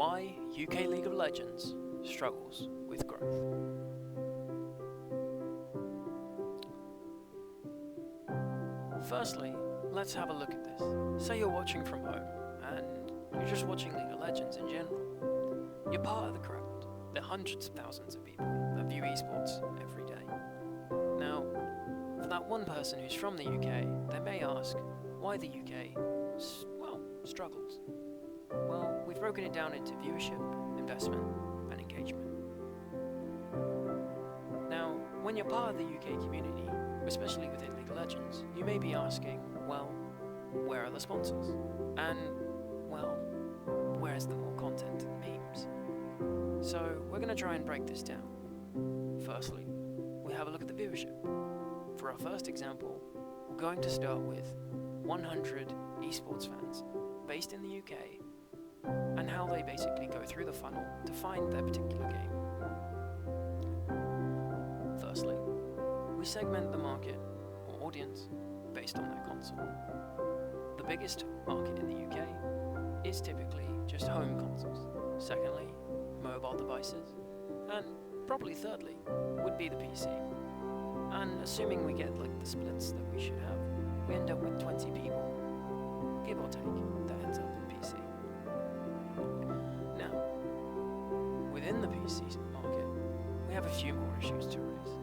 why UK League of Legends struggles with growth. Firstly, let's have a look at this. Say you're watching from home, and you're just watching League of Legends in general. You're part of the crowd, the hundreds of thousands of people that view esports every day. Now, for that one person who's from the UK, they may ask why the UK, struggles. Well, we've broken it down into viewership, investment, and engagement. Now, when you're part of the UK community, especially within League of Legends, you may be asking, well, where are the sponsors? And, well, where's the more content and memes? So, we're going to try and break this down. Firstly, we have a look at the viewership. For our first example, we're going to start with 100 esports fans based in the UK and how they basically go through the funnel to find their particular game. Firstly, we segment the market or audience based on their console. The biggest market in the UK is typically just home consoles. Secondly, mobile devices. And probably thirdly, would be the PC. And assuming we get like the splits that we should have, we end up with 20 people, give or take, that ends up in PC. Now, within the PC market, we have a few more issues to raise,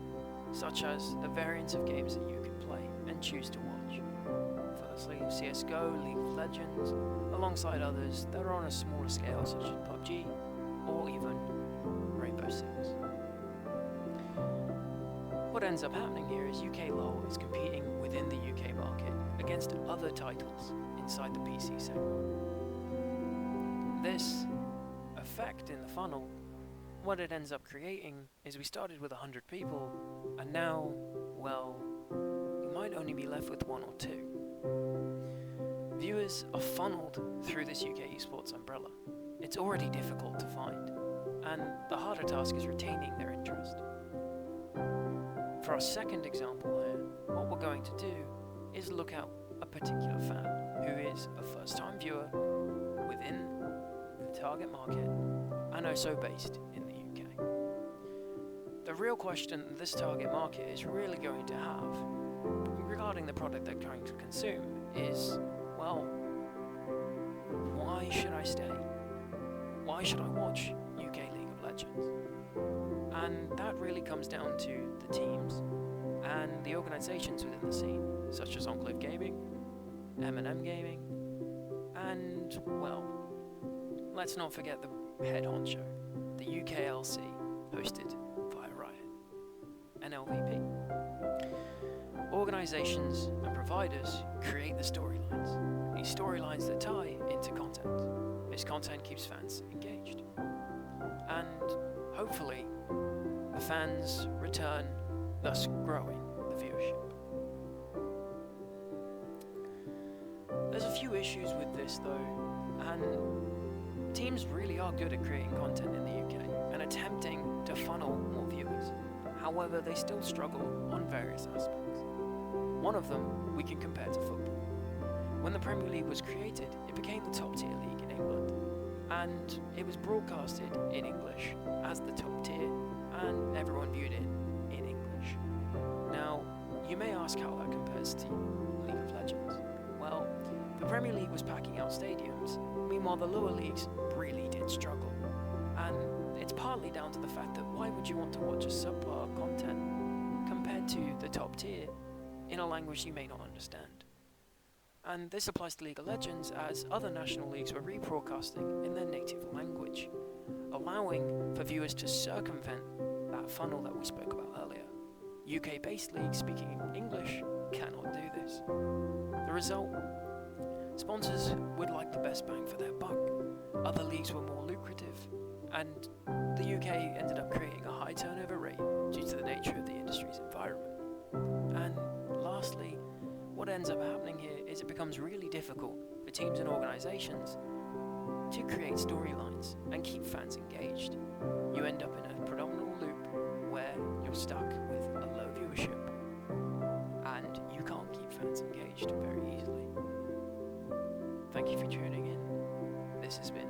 such as the variants of games that you can play and choose to watch. Firstly, CSGO, League of Legends, alongside others that are on a smaller scale such as PUBG, or even Rainbow Six. What ends up happening here is UK LoL is competing within the UK market against other titles inside the PC segment. This effect in the funnel, what it ends up creating is we started with 100 people, and now, well, you might only be left with 1 or 2. Viewers are funneled through this UK esports umbrella. It's already difficult to find, and the harder task is retaining their interest. For our second example here, what we're going to do is look at a particular fan who is a first-time viewer within the target market and also based in the UK. The real question this target market is really going to have regarding the product they're trying to consume is, well, why should I stay? Why should I watch UK League of Legends? And that really comes down to the teams and the organisations within the scene, such as Enclave Gaming, M&M Gaming, and, well, let's not forget the head honcho, the UKLC, hosted by Riot, and LVP. Organisations and providers create the storylines, these storylines that tie into content. This content keeps fans engaged. And hopefully, the fans return, thus growing the viewership. There's a few issues with this though, and teams really are good at creating content in the UK and attempting to funnel more viewers. However, they still struggle on various aspects. One of them we can compare to football. When the Premier League was created, it became the top tier league in England, and it was broadcasted in English as the top tier, and everyone viewed it in English. Now, you may ask how that compares to League of Legends. Well, the Premier League was packing out stadiums, meanwhile the lower leagues really did struggle. And it's partly down to the fact that why would you want to watch a subpar content compared to the top tier in a language you may not understand? And this applies to League of Legends as other national leagues were rebroadcasting in their native language, allowing for viewers to circumvent that funnel that we spoke about earlier. UK-based leagues speaking English cannot do this. The result? Sponsors would like the best bang for their buck. Other leagues were more lucrative, and the UK ended up creating a high turnover rate due to the nature of the industry's environment. And lastly, what ends up happening here is it becomes really difficult for teams and organisations to create storylines and keep fans engaged. You end up in a predominant loop where you're stuck with a low viewership and you can't keep fans engaged very easily. Thank you for tuning in. This has been